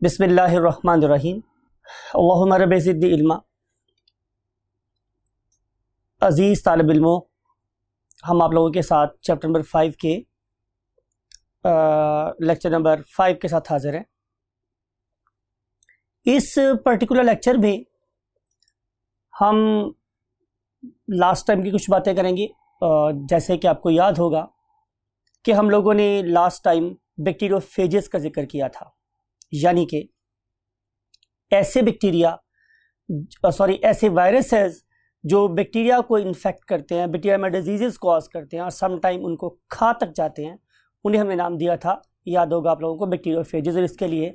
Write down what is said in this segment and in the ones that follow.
बिस्मिल्लाहिर्रहमानिर्रहीम। अल्लाहुम्मा रब्बि ज़िदनी इल्मा। अज़ीज़ तालिब इल्मों, हम आप लोगों के साथ चैप्टर नंबर 5 के लेक्चर नंबर 5 के साथ हाज़िर हैं। इस पर्टिकुलर लेक्चर में हम लास्ट टाइम की कुछ बातें करेंगे। जैसे कि आपको याद होगा कि हम लोगों ने लास्ट टाइम बैक्टीरियोफेजेस का जिक्र किया था, यानी कि ऐसे ऐसे वायरसेस जो बैक्टीरिया को इन्फेक्ट करते हैं, बैक्टीरिया में डिजीज़ कॉज करते हैं और सम टाइम उनको खा तक जाते हैं। उन्हें हमने नाम दिया था, याद होगा आप लोगों को, बैक्टीरियोफेजेस। और इसके लिए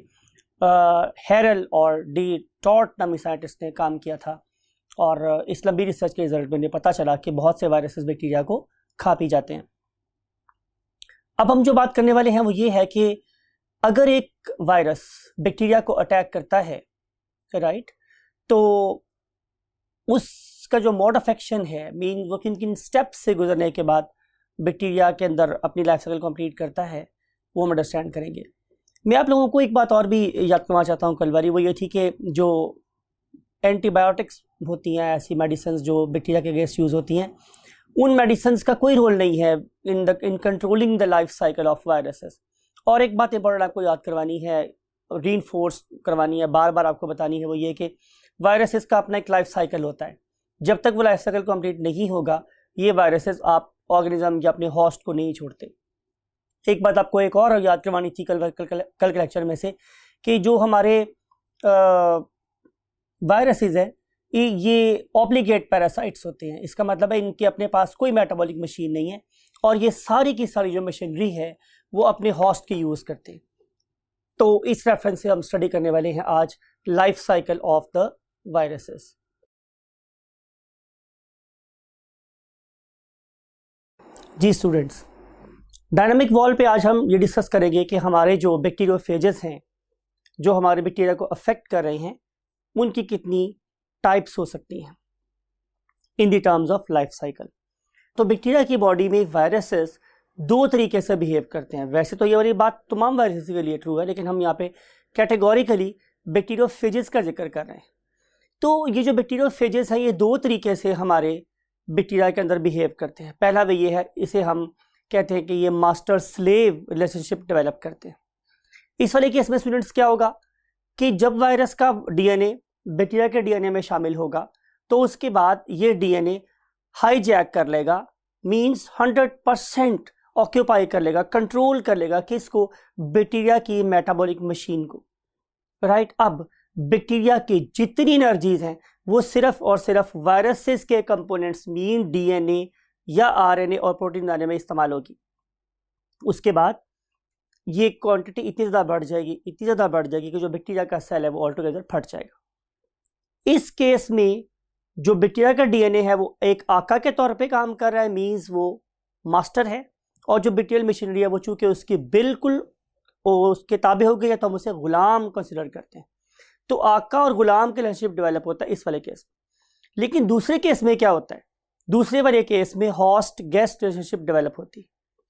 हेरल और डी टॉर्ट नामी साइंटिस्ट ने काम किया था और इस लंबी रिसर्च के रिजल्ट में पता चला कि बहुत से वायरसेस बैक्टीरिया को खा पी जाते हैं। अब हम जो बात करने वाले हैं वो ये है कि अगर एक वायरस बैक्टीरिया को अटैक करता है, राइट, तो उसका जो मोड ऑफ एक्शन है, मीन वो किन किन स्टेप्स से गुजरने के बाद बैक्टीरिया के अंदर अपनी लाइफ साइकिल कंप्लीट करता है, वो हम अंडरस्टैंड करेंगे। मैं आप लोगों को एक बात और भी याद करना चाहता हूँ कल वाली, वो ये थी कि जो एंटीबायोटिक्स होती हैं, ऐसी मेडिसिन जो बैक्टीरिया के अगेंस्ट यूज़ होती हैं, उन मेडिसिन का कोई रोल नहीं है in controlling the life cycle of viruses. और एक बात इंपॉर्टेंट आपको याद करवानी है, रीइंफोर्स करवानी है, बार बार आपको बतानी है, वो ये कि वायरसेस का अपना एक लाइफ साइकिल होता है। जब तक वो लाइफ साइकिल कंप्लीट नहीं होगा, ये वायरसेस आप ऑर्गेनिज्म या अपने होस्ट को नहीं छोड़ते। एक बात आपको एक और याद करवानी थी कल के लेक्चर में से, कि जो हमारे वायरसेस है ये ऑब्लिगेट पैरासाइट्स होते हैं। इसका मतलब है इनके अपने पास कोई मेटाबॉलिक मशीन नहीं है और ये सारी की सारी जो मशीनरी है वो अपने होस्ट की यूज़ करते हैं। तो इस रेफरेंस से हम स्टडी करने वाले हैं आज life cycle of the viruses. जी स्टूडेंट्स, डायनामिक वॉल पे आज हम ये डिस्कस करेंगे कि हमारे जो बैक्टीरियोफेजेस हैं, जो हमारे बैक्टीरिया को अफेक्ट कर रहे हैं, उनकी कितनी टाइप्स हो सकती हैं in the terms of life cycle. तो बैक्टीरिया की बॉडी में वायरसेस दो तरीके से बिहेव करते हैं। वैसे तो ये वाली बात तमाम वायरसेस के लिए ट्रू है, लेकिन हम यहाँ पे कैटेगोरिकली बैक्टीरियोफेजेस का जिक्र कर रहे हैं। तो ये जो बैक्टीरियोफेजेस हैं, ये दो तरीके से हमारे बैक्टीरिया के अंदर बिहेव करते हैं। पहला वे ये है, इसे हम कहते हैं कि ये मास्टर स्लेव रिलेशनशिप डेवलप करते हैं। इस वाले केस में स्टूडेंट्स क्या होगा कि जब वायरस का डीएनए बैक्टीरिया के डीएनए में शामिल होगा, तो उसके बाद ये डीएनए हाईजैक कर लेगा, मींस 100% ऑक्यूपाई कर लेगा, कंट्रोल कर लेगा किसको, बैक्टीरिया की मेटाबॉलिक मशीन को, राइट। अब बैक्टीरिया की जितनी एनर्जीज हैं वो सिर्फ और सिर्फ वायरसेस के कंपोनेंट्स मीन डीएनए या आरएनए और प्रोटीन बनाने में इस्तेमाल होगी। उसके बाद ये क्वांटिटी इतनी ज़्यादा बढ़ जाएगी कि जो बैक्टीरिया का सेल है वो ऑल टुगेदर फट जाएगा। इस केस में जो बैक्टीरिया का डीएनए है वो एक आका के तौर पे काम कर रहा है, मींस वो मास्टर है, और जो बैक्टीरियल मशीनरी है वो चूंकि उसकी बिल्कुल उसके ताबे हो गई है, तो हम उसे गुलाम कंसिडर करते हैं। तो आका और गुलाम के रिलेशनशिप डेवलप होता है इस वाले केस में। लेकिन दूसरे केस में क्या होता है, दूसरे वाले केस में हॉस्ट गेस्ट रिलेशनशिप डेवलप होती है।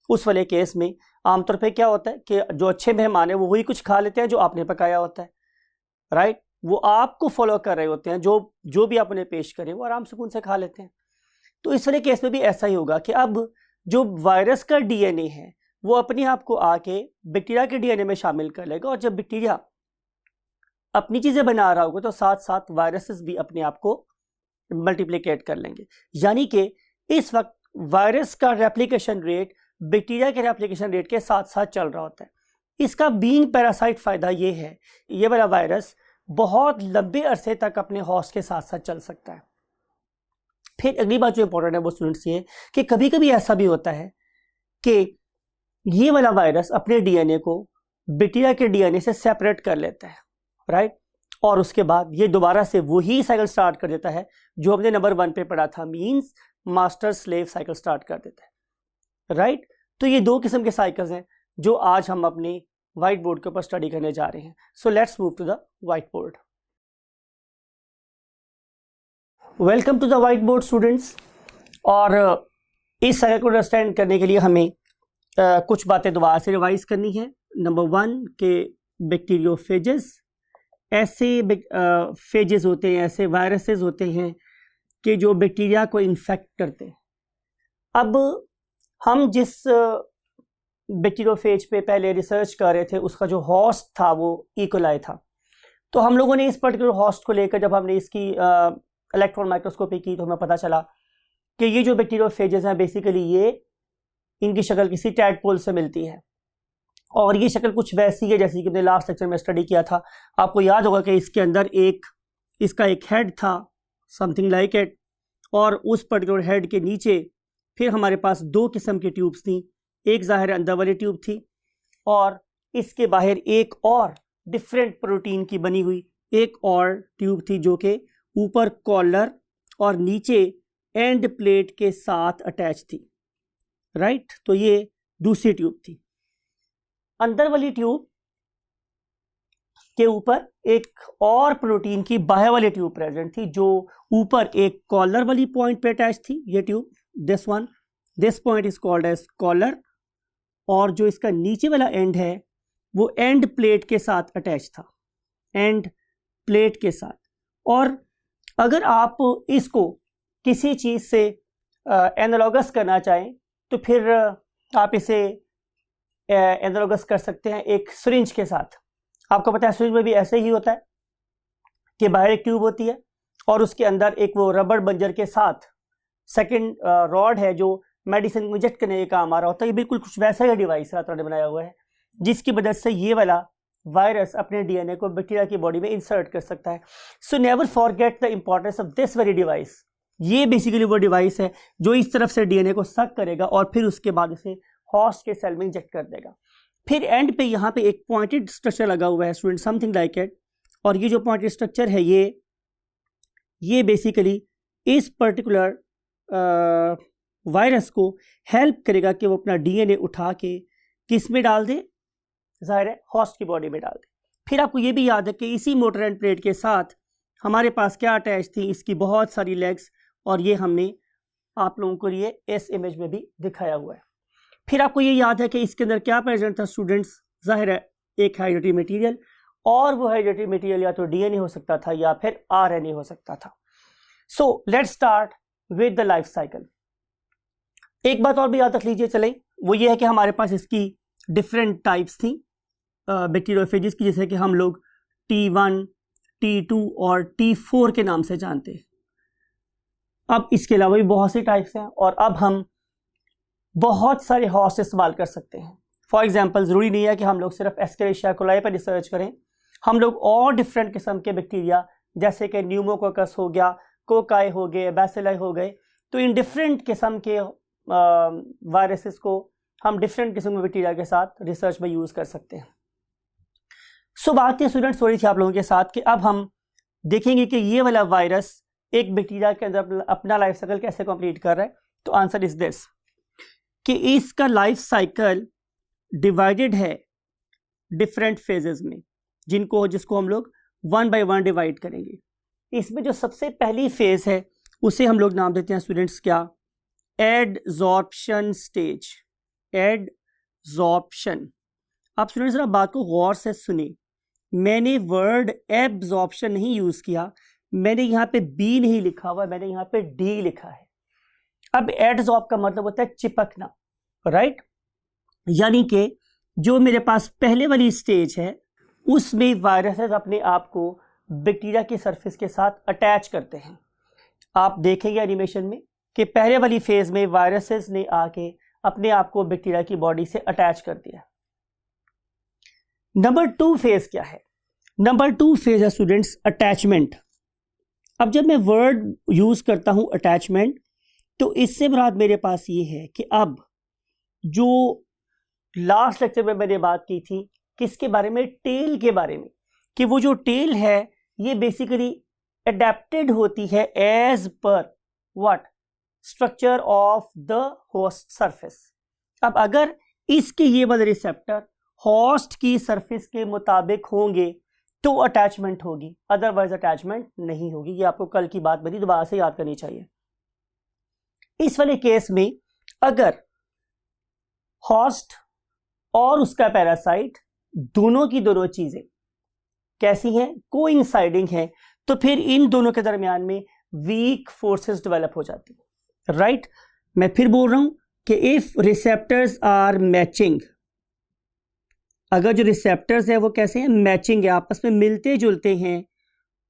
उस वाले केस में आमतौर पर क्या होता है कि जो अच्छे मेहमान है वो वही कुछ खा लेते हैं जो आपने पकाया होता है, राइट। वो आपको फॉलो कर रहे होते हैं, जो भी आप उन्हें पेश करें वो आराम से उनसे खा लेते हैं। तो इस वाले केस में भी ऐसा ही होगा कि अब जो वायरस का डीएनए है वो अपने आप को आके बैक्टीरिया के डीएनए में शामिल कर लेगा, और जब बैक्टीरिया अपनी चीज़ें बना रहा होगा तो साथ साथ वायरसेस भी अपने आप को मल्टीप्लिकेट कर लेंगे। यानी कि इस वक्त वायरस का रेप्लिकेशन रेट बैक्टीरिया के रेप्लिकेशन रेट के साथ साथ चल रहा होता है। इसका बीइंग पैरासाइट फ़ायदा ये है, ये वाला वायरस बहुत लंबे अरसे तक अपने होस्ट के साथ साथ चल सकता है। फिर अगली बात जो इंपॉर्टेंट है वो स्टूडेंट्स ये कि कभी कभी ऐसा भी होता है कि ये वाला वायरस अपने डीएनए को बैक्टीरिया के डीएनए से सेपरेट कर लेता है, राइट। और उसके बाद ये दोबारा से वही साइकिल स्टार्ट कर देता है जो हमने नंबर 1 पे पढ़ा था, means master slave cycle start कर देता है, राइट। तो ये दो किस्म के साइकिल्स हैं जो आज हम अपने व्हाइट बोर्ड के ऊपर स्टडी करने जा रहे हैं। So let's move to the white board. Welcome to the white board students. और इस साइकिल को अंडरस्टैंड करने के लिए हमें कुछ बातें दोबारा से रिवाइज करनी है। नंबर 1 के बैक्टीरियोफेजेस ऐसे फेजेस होते हैं, ऐसे वायरसेस होते हैं कि जो बैक्टीरिया को इन्फेक्ट करते हैं। अब हम जिस बैक्टीरियोफेज पे पहले रिसर्च कर रहे थे उसका जो होस्ट था वो इकोलाई था। तो हम लोगों ने इस पर्टिकुलर होस्ट को लेकर जब हमने इसकी इलेक्ट्रॉन माइक्रोस्कोपी की तो हमें पता चला कि ये जो बैक्टीरियोफेजेस हैं बेसिकली ये इनकी शक्ल किसी टैडपोल से मिलती है, और ये शक्ल कुछ वैसी है जैसी कि हमने लास्ट लेक्चर में स्टडी किया था। आपको याद होगा कि इसके अंदर इसका एक हेड था, समथिंग लाइक इट, और उस पर्टिकुलर हेड के नीचे फिर हमारे पास दो किस्म की ट्यूब्स थी। एक ज़ाहिर अंदर वाली ट्यूब थी और इसके बाहर एक और डिफरेंट प्रोटीन की बनी हुई एक और ट्यूब थी जो कि ऊपर कॉलर और नीचे एंड प्लेट के साथ अटैच थी, राइट। तो ये दूसरी ट्यूब थी। अंदर वाली ट्यूब के ऊपर एक और प्रोटीन की बाहर वाली ट्यूब प्रेजेंट थी जो ऊपर एक कॉलर वाली पॉइंट पे अटैच थी। ये tube, this point is called as collar, और जो इसका नीचे वाला एंड है वो एंड प्लेट के साथ अटैच था, एंड प्लेट के साथ। और अगर आप इसको किसी चीज़ से एनालॉगस करना चाहें तो फिर आप इसे एनालॉगस कर सकते हैं एक सिरिंज के साथ। आपको पता है सिरिंज में भी ऐसे ही होता है कि बाहर एक ट्यूब होती है और उसके अंदर एक वो रबड़ बंजर के साथ सेकंड रॉड है जो मेडिसिन को इंजेक्ट करने का काम आ रहा होता है। ये बिल्कुल कुछ वैसा ही डिवाइस ने बनाया हुआ है जिसकी मदद से ये वाला वायरस अपने डीएनए को बैक्टीरिया की बॉडी में इंसर्ट कर सकता है। So never forget the importance of this very device. ये बेसिकली वो डिवाइस है जो इस तरफ से डीएनए को सक करेगा और फिर उसके बाद उसे होस्ट के सेल में इंजेक्ट कर देगा। फिर एंड पे यहाँ पे एक पॉइंटेड स्ट्रक्चर लगा हुआ है स्टूडेंट, समथिंग लाइक इट। और ये जो पॉइंटेड स्ट्रक्चर है ये बेसिकली इस पर्टिकुलर वायरस को हेल्प करेगा कि वो अपना डीएनए उठा के किस में डाल दे, जाहिर है होस्ट की बॉडी में डाल दे। फिर आपको ये भी याद है कि इसी मोटर एंड प्लेट के साथ हमारे पास क्या अटैच थी, इसकी बहुत सारी लेग्स, और ये हमने आप लोगों को ये इस इमेज में भी दिखाया हुआ है। फिर आपको ये याद है कि इसके अंदर क्या प्रेजेंट था स्टूडेंट्स, जाहिर है एक हाइड्रेटिव मटेरियल, और वो हाइड्रेटिव मटेरियल या तो डीएनए हो सकता था या फिर आरएनए हो सकता था। So let's start with the life cycle. एक बात और भी याद रख लीजिए चले, वो ये है कि हमारे पास इसकी डिफरेंट टाइप्स थी बैक्टीरियोफेजेस की, जैसे कि हम लोग T1, T2 और T4 के नाम से जानते हैं। अब इसके अलावा भी बहुत सी टाइप्स हैं और अब हम बहुत सारे होस्ट इस्तेमाल कर सकते हैं। फॉर एग्जांपल ज़रूरी नहीं है कि हम लोग सिर्फ एस्केरिशिया कोलाई पर रिसर्च करें, हम लोग और डिफरेंट किस्म के बैक्टीरिया जैसे कि न्यूमोकोकस हो गया, कोकाई हो गए, बैसिलाई हो गए, तो इन डिफरेंट किस्म के वायरसेस को हम डिफरेंट किस्म के बैक्टीरिया के साथ रिसर्च में यूज़ कर सकते हैं। सो बात ये स्टूडेंट्स हो रही थी आप लोगों के साथ कि अब हम देखेंगे कि ये वाला वायरस एक बैक्टीरिया के अंदर अपना लाइफ साइकिल कैसे कंप्लीट कर रहा है। तो आंसर इज दिस कि इसका लाइफ साइकिल डिवाइडेड है डिफरेंट फेजेस में, जिसको हम लोग 1 बाय 1 डिवाइड करेंगे। इसमें जो सबसे पहली फेज है उसे हम लोग नाम देते हैं स्टूडेंट्स क्या, एडजॉर्प्शन स्टेज। एडजॉर्प्शन। आप स्टूडेंट्स जरा बात को गौर से सुने, मैंने वर्ड एब्जॉर्प्शन नहीं यूज किया, मैंने यहाँ पे बी नहीं लिखा हुआ, मैंने यहाँ पे डी लिखा है। अब एडजॉर्ब का मतलब होता है चिपकना, राइट। यानी कि जो मेरे पास पहले वाली स्टेज है उसमें वायरसेस अपने आप को बैक्टीरिया की सरफेस के साथ अटैच करते हैं। आप देखेंगे एनिमेशन में कि पहले वाली फेज में वायरसेस ने आके अपने आप को बैक्टीरिया की बॉडी से अटैच कर दिया। नंबर 2 फेज क्या है? नंबर 2 फेज है स्टूडेंट्स अटैचमेंट। अब जब मैं वर्ड यूज करता हूं अटैचमेंट, तो इससे मुराद मेरे पास ये है कि अब जो लास्ट लेक्चर में मैंने बात की थी किसके बारे में, टेल के बारे में, कि वो जो टेल है ये बेसिकली अडेप्टेड होती है as per what, structure of the host surface. अब अगर इसके ये वाले रिसेप्टर होस्ट की सरफेस के मुताबिक होंगे तो अटैचमेंट होगी, अदरवाइज अटैचमेंट नहीं होगी। ये आपको कल की बात बनी, दोबारा से याद करनी चाहिए। इस वाले केस में अगर होस्ट और उसका पैरासाइट दोनों की दोनों चीजें कैसी हैं, कोइंसाइडिंग हैं, तो फिर इन दोनों के दरमियान में वीक फोर्सेस डेवलप हो जाती है, राइट। मैं फिर बोल रहा हूं कि इफ रिसेप्टर्स आर मैचिंग, अगर जो रिसेप्टर्स है वो कैसे हैं, मैचिंग है, आपस में मिलते जुलते हैं,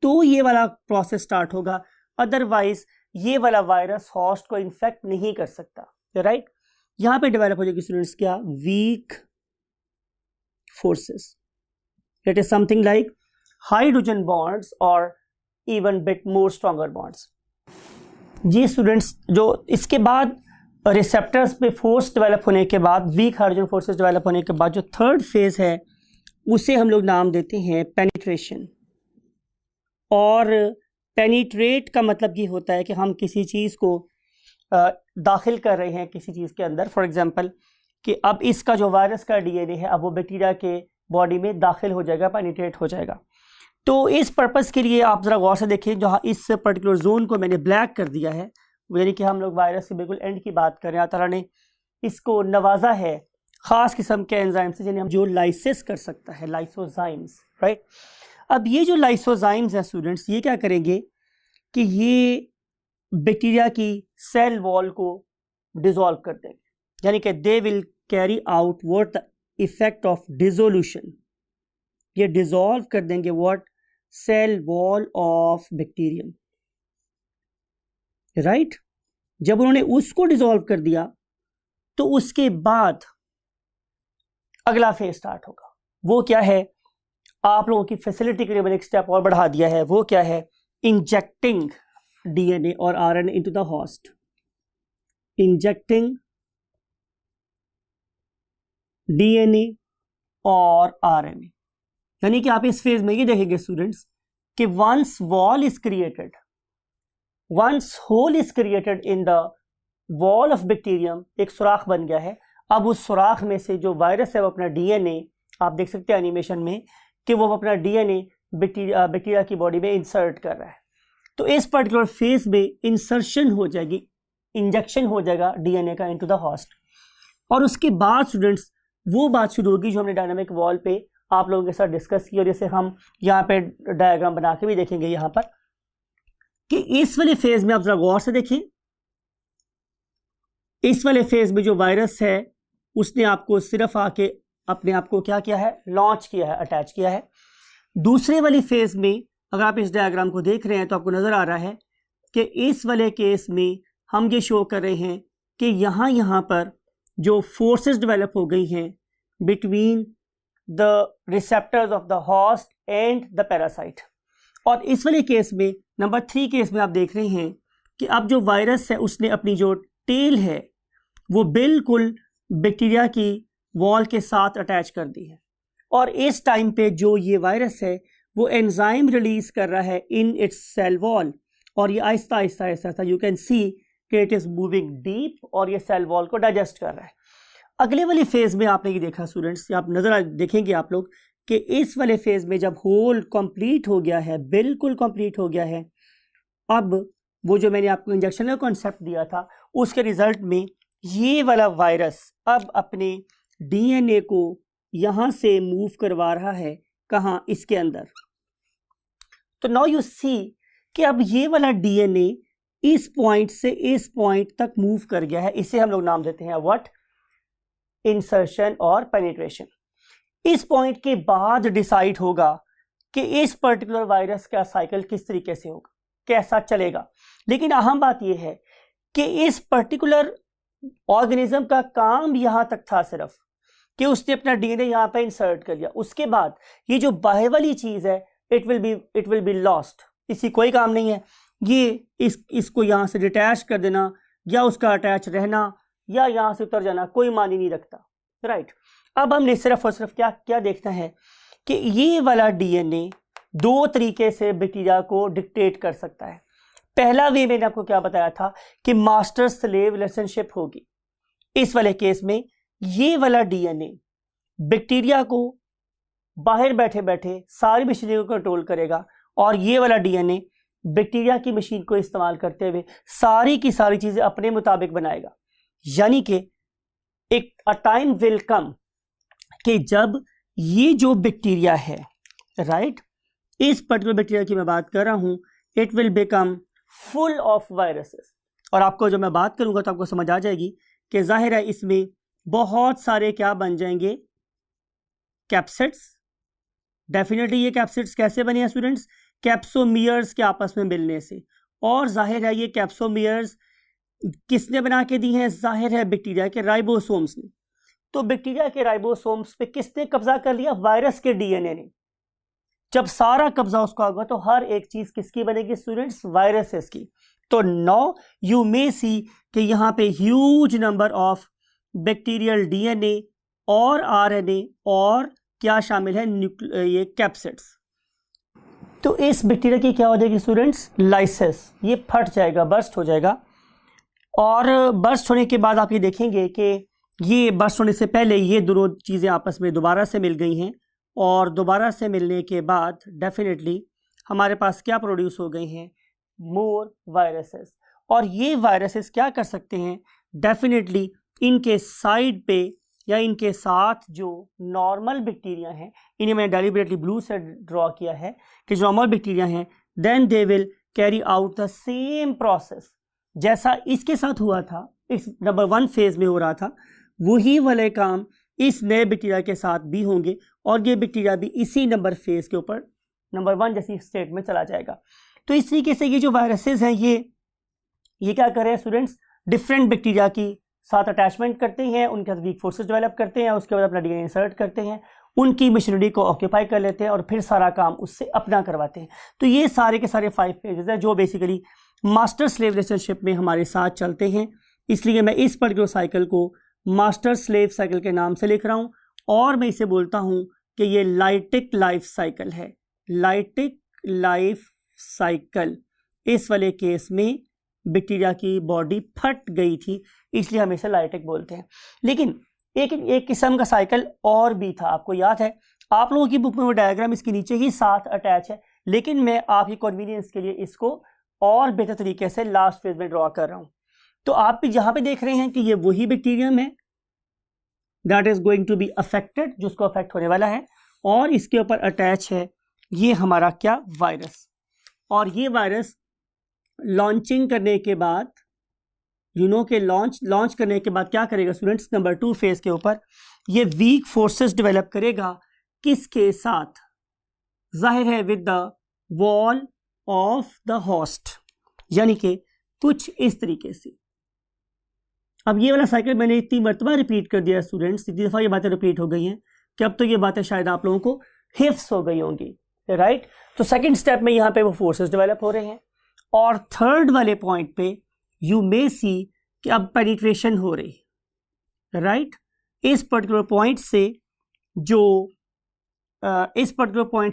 तो ये वाला प्रोसेस स्टार्ट होगा, अदरवाइज ये वाला वायरस होस्ट को इन्फेक्ट नहीं कर सकता, राइट। यहां पे डेवलप हो जाएगी स्टूडेंट्स क्या, weak forces, it is something like hydrogen bonds और even bit more stronger bonds. जी स्टूडेंट्स, जो इसके बाद रिसेप्टर्स पे फोर्स डेवलप होने के बाद, वीक हाइड्रोजन फोर्सेस डेवलप होने के बाद जो थर्ड फेज है उसे हम लोग नाम देते हैं पेनिट्रेशन। और पेनिट्रेट का मतलब ये होता है कि हम किसी चीज़ को दाखिल कर रहे हैं किसी चीज़ के अंदर, फॉर एग्जांपल कि अब इसका जो वायरस का डीएनए है अब वो बैक्टीरिया के बॉडी में दाखिल हो जाएगा, पेनिट्रेट हो जाएगा। तो इस पर्पस के लिए आप ज़रा गौर से देखें, जहाँ इस पर्टिकुलर जोन को मैंने ब्लैक कर दिया है, यानी कि हम लोग वायरस के बिल्कुल एंड की बात कर रहे हैं। अल्लाह ताला ने इसको नवाजा है ख़ास किस्म के एंजाइम से, जिन्हें हम जो लाइसिस कर सकता है, लाइसोजाइम्स, राइट। अब ये जो लाइसोजाइम्स हैं स्टूडेंट्स, ये क्या करेंगे कि ये बैक्टीरिया की सेल वॉल को डिसॉल्व कर देंगे, यानी कि they will carry out what the effect of dissolution, ये डिसॉल्व कर देंगे what, cell wall of bacterium, right. जब उन्होंने उसको डिसॉल्व कर दिया तो उसके बाद अगला फेज स्टार्ट होगा। वो क्या है, आप लोगों की फैसिलिटी के लिए मैंने एक स्टेप और बढ़ा दिया है, वो क्या है, इंजेक्टिंग डीएनए और RNA into the host, injecting DNA और आरएनए। यानी कि आप इस फेज में ये देखेंगे स्टूडेंट्स कि once wall is created, once hole is created in the wall of bacterium, एक सुराख बन गया है। अब उस सुराख में से जो वायरस है वो अपना डीएनए, आप देख सकते हैं एनिमेशन में कि वो अपना डीएनए बैक्टीरिया की बॉडी में इंसर्ट कर रहा है। तो इस पर्टिकुलर फेज में इंसर्शन हो जाएगी, इंजेक्शन हो जाएगा डीएनए का इनटू द होस्ट। और उसके बाद स्टूडेंट्स वो बात शुरू होगी जो हमने डायनामिक वॉल पे आप लोगों के साथ डिस्कस की, और जैसे हम यहाँ पे डायग्राम बना के भी देखेंगे यहाँ पर, कि इस वाले फेज में आप जरा गौर से देखें, इस वाले फेज में जो वायरस है उसने आपको सिर्फ आके अपने आप को क्या किया है, लॉन्च किया है, अटैच किया है। दूसरे वाली फेज में अगर आप इस डायग्राम को देख रहे हैं तो आपको नजर आ रहा है कि इस वाले केस में हम ये शो कर रहे हैं कि यहाँ पर जो फोर्सेस डेवलप हो गई हैं between the receptors of the host and the parasite. और इस वाले केस में, नंबर 3 केस में आप देख रहे हैं कि अब जो वायरस है उसने अपनी जो टेल है वो बिल्कुल बैक्टीरिया की वॉल के साथ अटैच कर दी है। और इस टाइम पे जो ये वायरस है वो एंजाइम रिलीज कर रहा है इन इट्स सेल वॉल, और ये Aahista Aahista Aahista you can see कि इट इज मूविंग डीप और ये सेल वॉल को डाइजेस्ट कर रहा है। अगले वाली फेज में आपने ये देखा स्टूडेंट्स, आप नजर देखेंगे आप लोग कि इस वाले फेज में जब होल कंप्लीट हो गया है, बिल्कुल कंप्लीट हो गया है, अब वो जो मैंने आपको इंजेक्शन का कॉन्सेप्ट दिया था उसके रिजल्ट में ये वाला वायरस अब अपने डीएनए को यहां से मूव करवा रहा है, कहाँ, इसके अंदर। तो नाउ यू सी कि अब ये वाला डीएनए इस पॉइंट से इस पॉइंट तक मूव कर गया है। इसे हम लोग नाम देते हैं व्हाट, इंसर्शन और पेनिट्रेशन। इस पॉइंट के बाद डिसाइड होगा कि इस पर्टिकुलर वायरस का साइकिल किस तरीके से होगा, कैसा चलेगा। लेकिन अहम बात यह है कि इस पर्टिकुलर ऑर्गेनिज्म का काम यहां तक था सिर्फ कि उसने अपना डीएनए यहां पे इंसर्ट कर लिया। उसके बाद ये जो बाहर वाली चीज है इट विल बी लॉस्ट, इसी कोई काम नहीं है। ये इसको यहां से डिटैच कर देना या उसका अटैच रहना या यहां से उतर जाना कोई मानी नहीं रखता, राइट। अब हमने सिर्फ और सिर्फ क्या देखना है कि ये वाला डीएनए 2 तरीके से बैक्टीरिया को डिक्टेट कर सकता है। पहला वे मैंने आपको क्या बताया था कि मास्टर स्लेव रिलेशनशिप होगी। इस वाले केस में ये वाला डीएनए बैक्टीरिया को बाहर बैठे बैठे सारी मशीनरी को कंट्रोल करेगा, और ये वाला डीएनए बैक्टीरिया की मशीन को इस्तेमाल करते हुए सारी की सारी चीजें अपने मुताबिक बनाएगा। यानी कि एक टाइम विल कम कि जब ये जो बैक्टीरिया है, राइट, इस पर्टिकुलर बैक्टीरिया की मैं बात कर रहा हूं, it will become full of viruses. और आपको जब मैं बात करूंगा तो आपको समझ आ जाएगी कि जाहिर है इसमें बहुत सारे क्या बन जाएंगे, कैप्सिड्स। डेफिनेटली ये कैप्सिड्स कैसे बने हैं स्टूडेंट्स, कैप्सोमियर्स के आपस में मिलने से। और जाहिर है ये कैप्सोमियर्स किसने बना के दी हैं, जाहिर है बैक्टीरिया के राइबोसोम्स ने। तो बैक्टीरिया के राइबोसोम्स पे किसने कब्जा कर लिया, वायरस के डीएनए ने। जब सारा कब्जा उसका होगा तो हर एक चीज किसकी बनेगी स्टूडेंट्स, वायरसेस की। तो नाउ यू मे सी कि यहां पे huge number of bacterial DNA और आरएनए और क्या शामिल है, ये कैप्सिड्स। तो इस बैक्टीरिया की क्या हो जाएगी स्टूडेंट्स, लाइसिस, ये फट जाएगा, बर्स्ट हो जाएगा। और बर्स्ट होने के बाद आप ये देखेंगे कि ये बर्स्ट होने से पहले ये दोनों चीज़ें आपस में दोबारा से मिल गई हैं, और दोबारा से मिलने के बाद डेफिनेटली हमारे पास क्या प्रोड्यूस हो गई हैं, मोर वायरसेस। और ये वायरसेस क्या कर सकते हैं, डेफिनेटली इनके साइड पे या इनके साथ जो नॉर्मल बैक्टीरिया हैं, इन्हें मैंने डेलिबरेटली ब्लू से ड्रॉ किया है कि जो नॉर्मल बैक्टीरिया हैं, then they will carry out the same process जैसा इसके साथ हुआ था, इस नंबर 1 फेज में हो रहा था, वही वाले काम इस नए बैक्टीरिया के साथ भी होंगे, और ये बैक्टीरिया भी इसी नंबर फेज के ऊपर नंबर 1 जैसी स्टेट में चला जाएगा। तो इस तरीके से ये जो वायरसेस हैं ये क्या कर रहे हैं स्टूडेंट्स, डिफरेंट बैक्टीरिया की साथ अटैचमेंट करते हैं, उनके साथ वीक फोर्सेस डेवलप करते हैं, उसके बाद अपना डीएनए इंसर्ट करते हैं, उनकी मशीनरी को ऑक्यूपाई कर लेते हैं और फिर सारा काम उससे अपना करवाते हैं। तो ये सारे के सारे 5 फेजेस हैं जो बेसिकली मास्टर स्लेव रिलेशनशिप में हमारे साथ चलते हैं। इसलिए मैं इस पर्टिकुलर साइकिल को मास्टर स्लेव साइकिल के नाम से लिख रहा हूँ, और मैं इसे बोलता हूँ कि ये लाइटिक लाइफ साइकिल है, लाइटिक लाइफ साइकिल। इस वाले केस में बैक्टीरिया की बॉडी फट गई थी, इसलिए हम इसे लाइटिक बोलते हैं। लेकिन एक किस्म का साइकिल और भी था, आपको याद है, आप लोगों की बुक में वो डायग्राम इसके नीचे ही साथ अटैच है, लेकिन मैं आपकी कन्वीनियंस के लिए इसको और बेहतर तरीके से लास्ट फेज में ड्रॉ कर रहा हूं। तो आप भी जहां पे देख रहे हैं कि ये वही बैक्टीरियम है that is going to be affected, जो उसको अफेक्ट होने वाला है, और इसके ऊपर अटैच है ये हमारा क्या, वायरस। और ये वायरस लॉन्चिंग करने के बाद के लॉन्च करने के बाद क्या करेगा स्टूडेंट्स, नंबर 2 फेज के ऊपर ये वीक फोर्सेस डेवलप करेगा, किसके साथ, जाहिर है with the wall of the host, यानी कि कुछ इस तरीके से। अब ये वाला साइकिल मैंने इतनी मरतबा रिपीट कर दिया स्टूडेंट्स, इतनी दफ़ा ये बातें रिपीट हो गई हैं कि अब तो ये बातें शायद आप लोगों को हिफ्स हो गई होंगी, राइट। तो सेकंड स्टेप में यहाँ पे वो फोर्सेस डेवलप हो रहे हैं, और थर्ड वाले पॉइंट पे यू मे सी कि अब पेनिट्रेशन हो रही है, राइट। इस पर्टिकुलर पॉइंट से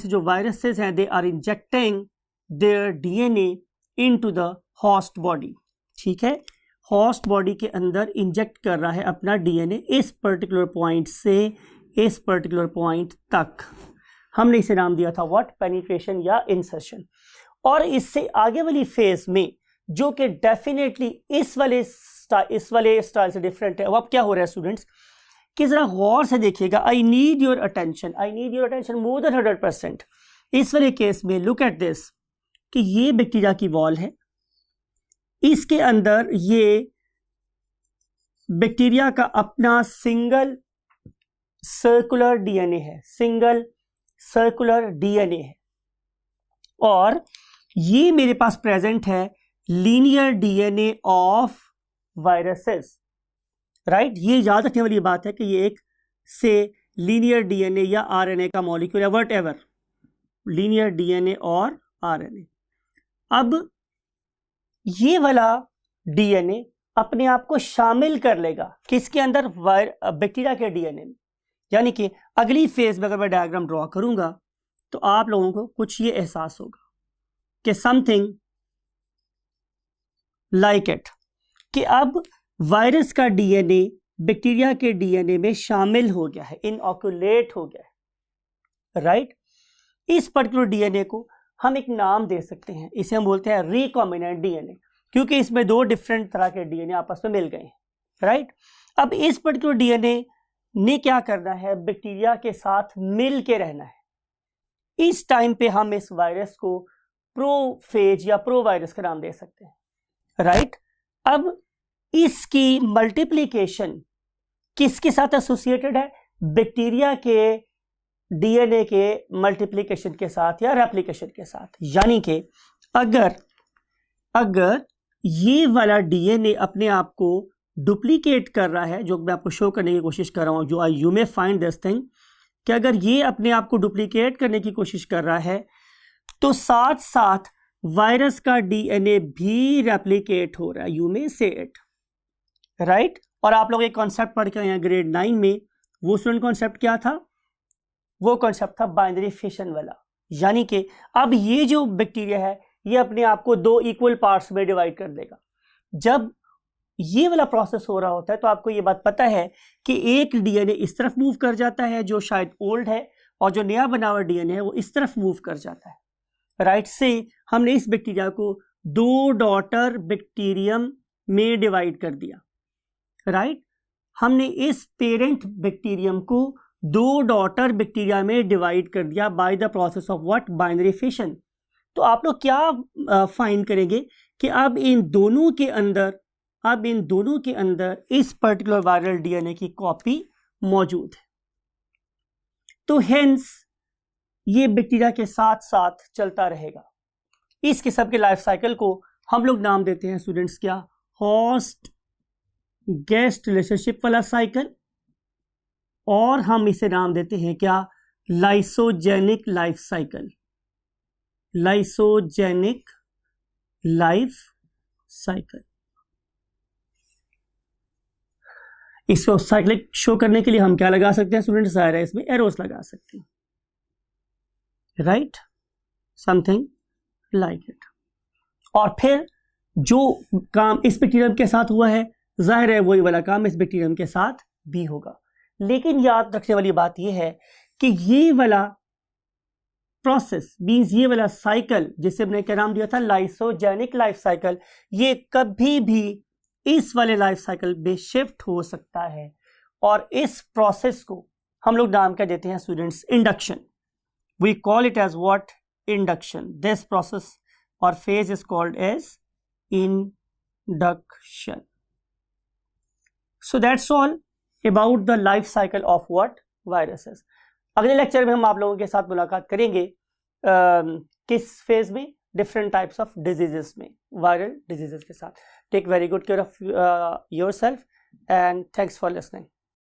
जो वायरसेस हैं, they are injecting their DNA into the host body, ठीक है, होस्ट बॉडी के अंदर इंजेक्ट कर रहा है अपना डीएनए इस पर्टिकुलर पॉइंट से इस पर्टिकुलर पॉइंट तक। हमने इसे नाम दिया था व्हाट, पेनिट्रेशन या इंसर्शन। और इससे आगे वाली फेज में जो कि डेफिनेटली इस वाले स्टाइल से डिफरेंट है, अब क्या हो रहा है स्टूडेंट्स कि जरा गौर से देखिएगा, I need your attention more than 100%। इस वाले केस में लुक एट दिस कि ये बैक्टीरिया की वॉल है, इसके अंदर ये बैक्टीरिया का अपना सिंगल सर्कुलर डीएनए है, और ये मेरे पास प्रेजेंट है linear DNA of viruses, right. ये याद रखने वाली बात है कि ये एक से लीनियर डीएनए या आरएनए का मॉलिक्यूल है, वट एवर, लीनियर डीएनए और आरएनए। अब ये वाला डीएनए अपने आप को शामिल कर लेगा किसके अंदर, बैक्टीरिया के डीएनए में। यानी कि अगली फेज में अगर मैं डायग्राम ड्रॉ करूंगा तो आप लोगों को कुछ ये एहसास होगा कि समथिंग लाइक इट, कि अब वायरस का डीएनए बैक्टीरिया के डीएनए में शामिल हो गया है, इनऑक्यूलेट हो गया है, राइट। इस पर्टिकुलर डीएनए को हम एक नाम दे सकते हैं, इसे हम बोलते हैं रिकॉम्बिनेंट डीएनए, क्योंकि इसमें 2 डिफरेंट तरह के डीएनए आपस में मिल गए हैं, राइट। अब इस पर्टिकुलर डीएनए ने क्या करना है, बैक्टीरिया के साथ मिल के रहना है, इस टाइम पे हम इस वायरस को प्रोफेज या प्रो वायरस का नाम दे सकते हैं, राइट। अब इसकी मल्टीप्लिकेशन किसके साथ एसोसिएटेड है? बैक्टीरिया के डीएनए के मल्टीप्लिकेशन के साथ या रेप्लिकेशन के साथ। यानी कि अगर ये वाला डीएनए अपने आप को डुप्लीकेट कर रहा है, जो मैं आपको शो करने की कोशिश कर रहा हूं, जो you may find this thing, कि अगर ये अपने आप को डुप्लीकेट करने की कोशिश कर रहा है तो साथ साथ वायरस का डीएनए भी रेप्लिकेट हो रहा है, यू मे से इट, राइट। और आप लोग एक कॉन्सेप्ट पढ़ के आए हैं ग्रेड 9 में, वो स्टूडेंट कॉन्सेप्ट क्या था? वो कॉन्सेप्ट था बाइनरी फिशन वाला। यानी कि अब ये जो बैक्टीरिया है ये अपने आप को 2 इक्वल पार्ट्स में डिवाइड कर देगा। जब ये वाला प्रोसेस हो रहा होता है तो आपको ये बात पता है कि एक डीएनए इस तरफ मूव कर जाता है जो शायद ओल्ड है, और जो नया बना हुआ डीएनए है वो इस तरफ मूव कर जाता है, राइट। से हमने इस बैक्टीरिया को 2 डॉटर बैक्टीरियम में डिवाइड कर दिया, राइट। हमने इस पेरेंट बैक्टीरियम को 2 डॉटर बैक्टीरिया में डिवाइड कर दिया by the process of what? Binary fission. तो आप लोग क्या फाइंड करेंगे कि अब इन दोनों के अंदर इस पर्टिकुलर वायरल डीएनए की कॉपी मौजूद है। तो हेंस ये बैक्टीरिया के साथ साथ चलता रहेगा। इस किस्म के लाइफ साइकिल को हम लोग नाम देते हैं स्टूडेंट्स क्या? होस्ट गेस्ट रिलेशनशिप वाला साइकिल, और हम इसे नाम देते हैं क्या? Lysogenic life cycle. Lysogenic life cycle. इसको साइक्लिक शो करने के लिए हम क्या लगा सकते हैं स्टूडेंट्स? जाहिर है इसमें एरोस लगा सकते हैं, राइट, समथिंग लाइक इट। और फिर जो काम इस बैक्टीरियम के साथ हुआ है, जाहिर है वही वाला काम इस बैक्टीरियम के साथ भी होगा। लेकिन याद रखने वाली बात यह है कि ये वाला प्रोसेस मींस ये वाला साइकिल, जिसे हमने क्या नाम दिया था? लाइसोजेनिक लाइफ साइकिल, ये कभी भी इस वाले लाइफ साइकिल में शिफ्ट हो सकता है। और इस प्रोसेस को हम लोग नाम क्या देते हैं students? Induction. We call it as what? Induction. This process or phase is called as induction. So that's all about the life cycle of what? Viruses. अगले लेक्चर में हम आप लोगों के साथ मुलाकात करेंगे किस फेज में? डिफरेंट टाइप्स ऑफ डिजीजेस में, वायरल डिजीजेस के साथ। Take very good care of yourself and thanks for listening.